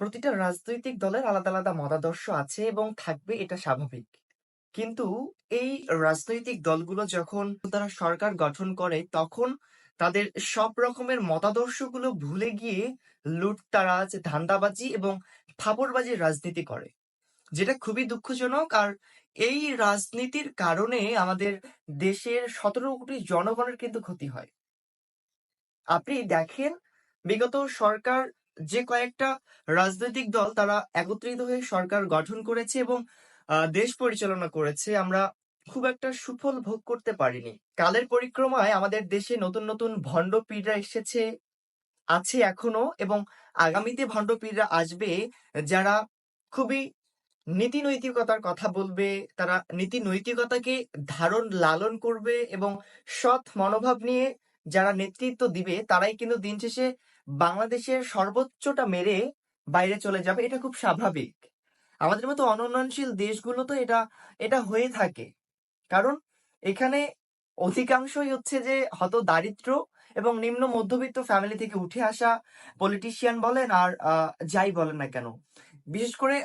প্রতিটা রাজনৈতিক দলের আলাদা আলাদা মতাদর্শ আছে এবং থাকবে, এটা স্বাভাবিক। কিন্তু এই রাজনৈতিক দলগুলো যখন তারা সরকার গঠন করে তখন তাদের সব রকমের মতাদর্শগুলো ভুলে গিয়ে লুটতারাজ, ধান্দাবাজি এবং ফাপড়বাজির রাজনীতি করে, যেটা খুবই দুঃখজনক। আর এই রাজনীতির কারণে আমাদের দেশের 17 কোটি জনগণের কিন্তু ক্ষতি হয়। আপনি দেখেন, বিগত সরকার যে কয়েকটা রাজনৈতিক দল তারা একত্রিত হয়ে সরকার গঠন করেছে এবং দেশ পরিচালনা করেছে, আমরা খুব একটা সুফল ভোগ করতে পারিনি। কালের পরিক্রমায় আমাদের দেশে নতুন নতুন ভণ্ড পীররা এসেছে, আছে এখনো, এবং আগামীতে ভণ্ড পীররা আসবে, যারা খুবই নীতি নৈতিকতার কথা বলবে। তারা নীতি নৈতিকতাকে ধারণ লালন করবে এবং সৎ মনোভাব নিয়ে যারা নেতৃত্ব দিবে তারাই কিন্তু দিন শেষে বাংলাদেশের সর্বোচ্চটা মেরে বাইরে চলে যাবে। এটা খুব স্বাভাবিক। আমাদের মতো অনুন্নয়নশীল দেশগুলো তো এটা এটা হয়ে থাকে। কারণ এখানে অধিকাংশই হচ্ছে যে হত দারিদ্র এবং নিম্ন মধ্যবিত্ত ফ্যামিলি থেকে উঠে আসা পলিটিশিয়ান বলেন আর যাই বলেন না কেন। বিশেষ করে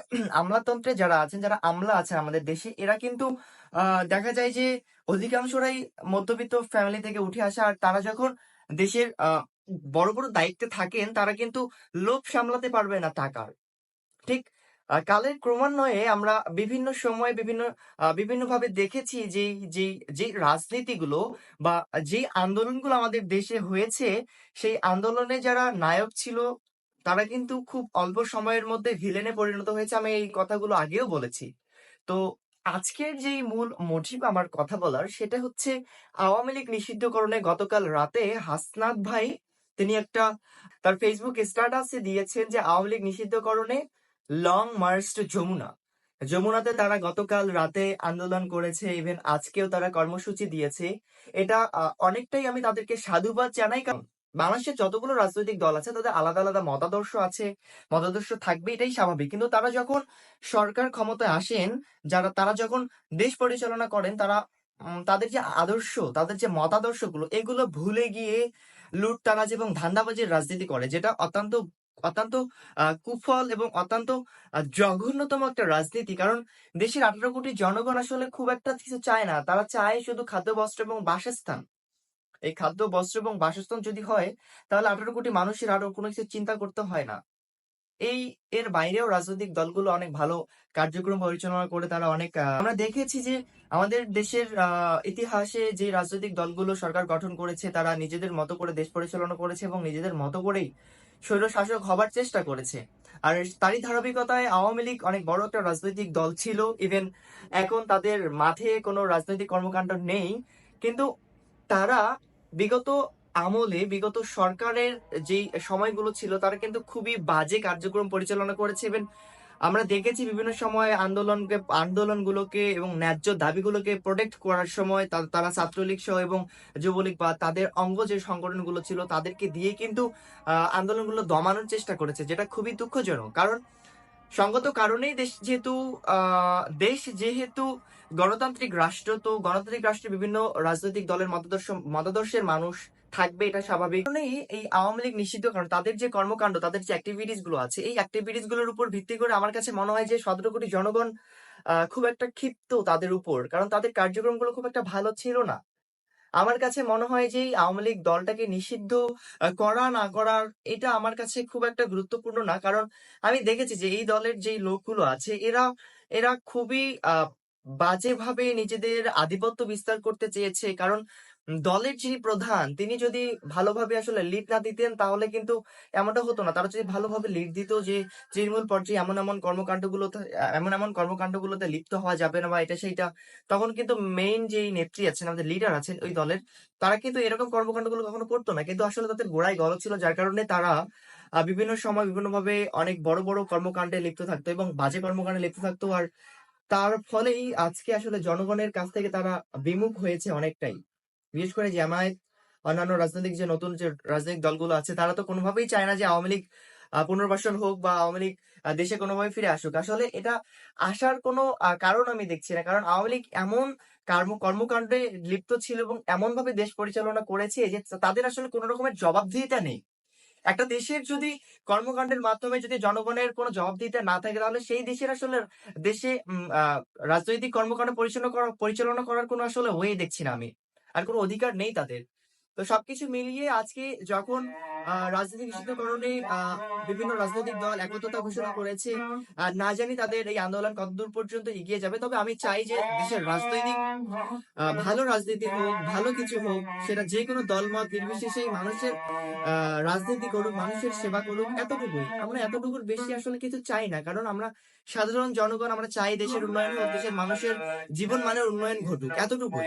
আমলাতন্ত্রে যারা আছেন, যারা আমলা আছে আমাদের দেশে, এরা কিন্তু দেখা যায় যে অধিকাংশরাই মধ্যবিত্ত ফ্যামিলি থেকে উঠে আসা। আর তারা যখন দেশের বড় বড় দায়িত্বে থাকেন তারা কিন্তু লোভ সামলাতে পারবে না টাকার। ঠিক কালের ক্রমান্বয়ে আমরা বিভিন্ন সময়ে বিভিন্নভাবে দেখেছি যে যে যে রাজনীতিগুলো বা যে আন্দোলনগুলো আমাদের দেশে হয়েছে, সেই আন্দোলনে যারা নায়ক ছিল তারা কিন্তু খুব অল্প সময়ের মধ্যে ভিলেনে পরিণত হয়েছে। আমি এই কথাগুলো আগেও বলেছি। তো আজকের যেই মূল মোটিভ আমার কথা বলার, সেটা হচ্ছে আওয়ামী লীগ নিষিদ্ধকরণে গতকাল রাতে হাসনাত ভাই তিনি একটা তার ফেসবুক স্ট্যাটাসে দিয়েছেন যে আওয়ামী লীগ নিষিদ্ধকরণে লং মার্চ টু যমুনা। যমুনাতে তারা গতকাল রাতে আন্দোলন করেছে, ইভেন আজকেও তারা কর্মসূচি দিয়েছে। এটা অনেকটাই আমি তাদেরকে সাধুবাদ জানাই, কারণ বাংলাদেশের যতগুলো রাজনৈতিক দল আছে তাদের আলাদা আলাদা মতাদর্শ আছে, মতাদর্শ থাকবে, এটাই স্বাভাবিক। কিন্তু তারা যখন সরকার ক্ষমতায় আসেন, তারা যখন দেশ পরিচালনা করেন, তারা তাদের যে আদর্শ, তাদের যে মতাদর্শগুলো, এগুলো ভুলে গিয়ে লুটতারাজ এবং ধান্দাবাজির রাজনীতি করে, যেটা অত্যন্ত অত্যন্ত কুফল এবং অত্যন্ত জঘন্যতম একটা রাজনীতি। কারণ দেশের 18 কোটি জনগণ আসলে খুব একটা কিছু চায় না, তারা চায় শুধু খাদ্য, বস্ত্র এবং বাসস্থান। এই খাদ্য, বস্ত্র এবং বাসস্থান যদি হয়, তাহলে 18 কোটি মানুষের আরো কোনো কিছু চিন্তা করতে হয় না। এই এর বাইরেও রাজনৈতিক দলগুলো অনেক ভালো কার্যক্রম পরিচালনা করে। তারা অনেক আমরা দেখেছি যে আমাদের দেশের ইতিহাসে যে রাজনৈতিক দলগুলো সরকার গঠন করেছে তারা নিজেদের মতো করে দেশ পরিচালনা করেছে এবং নিজেদের মতো করেই স্বৈরশাসক হবার চেষ্টা করেছে। আর তারই ধারাবাহিকতায় আওয়ামী লীগ অনেক বড় একটা রাজনৈতিক দল ছিল। ইভেন এখন তাদের মাঠে কোনো রাজনৈতিক কর্মকাণ্ড নেই, কিন্তু তারা বিগত আমলে, বিগত সরকারের যেই সময়গুলো ছিল, তারা কিন্তু খুবই বাজে কার্যক্রম পরিচালনা করেছে। ইভেন আমরা দেখেছি বিভিন্ন সময় আন্দোলনগুলোকে এবং ন্যায্য দাবিগুলোকে প্রোটেক্ট করার সময় তারা ছাত্রলীগ সহ এবং যুবলীগ বা তাদের অঙ্গ যে সংগঠনগুলো ছিল তাদেরকে দিয়ে কিন্তু আন্দোলনগুলো দমানোর চেষ্টা করেছে, যেটা খুবই দুঃখজনক। কারণ সঙ্গত কারণেই দেশ যেহেতু গণতান্ত্রিক রাষ্ট্র, তো গণতান্ত্রিক রাষ্ট্রে বিভিন্ন রাজনৈতিক দলের মতাদর্শের মানুষ থাকবে, এটা স্বাভাবিক। কারণেই এই আওয়ামী লীগ নিষিদ্ধ, কারণ তাদের যে কর্মকাণ্ড, তাদের যে অ্যাক্টিভিটিস গুলো আছে, এই অ্যাক্টিভিটিস গুলোর উপর ভিত্তি করে আমার কাছে মনে হয় যে 17 কোটি জনগণ খুব একটা ক্ষিপ্ত তাদের উপর, কারণ তাদের কার্যক্রমগুলো খুব একটা ভালো ছিল না। আমার কাছে মনে হয় যে এই আওয়ামী লীগ দলটাকে নিষিদ্ধ করা না করার এটা আমার কাছে খুব একটা গুরুত্বপূর্ণ না। কারণ আমি দেখেছি যে এই দলের যেই লোকগুলো আছে, এরা এরা খুবই বাজেভাবে নিজেদের আধিপত্য বিস্তার করতে চেয়েছে। কারণ দলের যিনি প্রধান তিনি যদি ভালোভাবে আসলে লিড না দিতেন তাহলে কিন্তু এমনটা হতো না। তারা যদি ভালোভাবে লিড দিত যে তৃণমূল পর্যায়ে এমন এমন কর্মকাণ্ডগুলোতে লিপ্ত হওয়া যাবে না বা এটা সেইটা, তখন কিন্তু মেইন যেই নেত্রী আছেন, আমাদের লিডার আছেন ওই দলের, তারা কিন্তু এরকম কর্মকাণ্ডগুলো কখনো করতো না। কিন্তু আসলে তাদের গোড়ায় গলদ ছিল, যার কারণে তারা বিভিন্ন সময় বিভিন্নভাবে অনেক বড় বড় কর্মকাণ্ডে লিপ্ত থাকতো এবং বাজে কর্মকাণ্ডে লিপ্ত থাকতো। আর তার ফলেই আজকে আসলে জনগণের কাছ থেকে তারা বিমুখ হয়েছে অনেকটাই। বিশেষ করে জামায়াত, অন্যান্য রাজনৈতিক যে নতুন যে রাজনৈতিক দলগুলো আছে, তারা তো কোনোভাবেই চায় না যে আওয়ামী লীগ পুনর্বাসন হোক বা আওয়ামী লীগ দেশে কোনোভাবে ফিরে আসুক। আসলে এটা আসার কোনো কারণ আমি দেখছি না। কারণ আওয়ামী লীগ এমন কর্মকাণ্ডে লিপ্ত ছিল এবং এমন ভাবে দেশ পরিচালনা করেছে যে তাদের আসলে কোনো রকমের জবাবদিহিতা নেই। একটা দেশের যদি কর্মকাণ্ডের মাধ্যমে যদি জনগণের কোনো জবাবদিহিতা না থাকে তাহলে সেই দেশের আসলে দেশে রাজনৈতিক কর্মকাণ্ড পরিচালনা করার কোনো আসলে ওয়ে দেখছি না আমি। আর কোনো অধিকার নেই তাদের। তো সবকিছু মিলিয়ে আজকে যখন রাজনীতি নিষিদ্ধকরণে বিভিন্ন রাজনৈতিক দল একত্রতা ঘোষণা করেছে, না জানি তাদের এই আন্দোলন কতদূর পর্যন্ত এগিয়ে যাবে। তবে আমি চাই যে দেশের রাজনৈতিক ভালো রাজনীতি হোক, ভালো কিছু হোক, সেটা যেকোনো দলমত নির্বিশেষেই মানুষের রাজনীতি করুক, মানুষের সেবা করুক, এতটুকুই। আমরা এতটুকুর বেশি আসলে কিছু চাই না। কারণ আমরা সাধারণ জনগণ, আমরা চাই দেশের উন্নয়ন হোক, দেশের মানুষের জীবনমানের উন্নয়ন ঘটুক, এতটুকুই।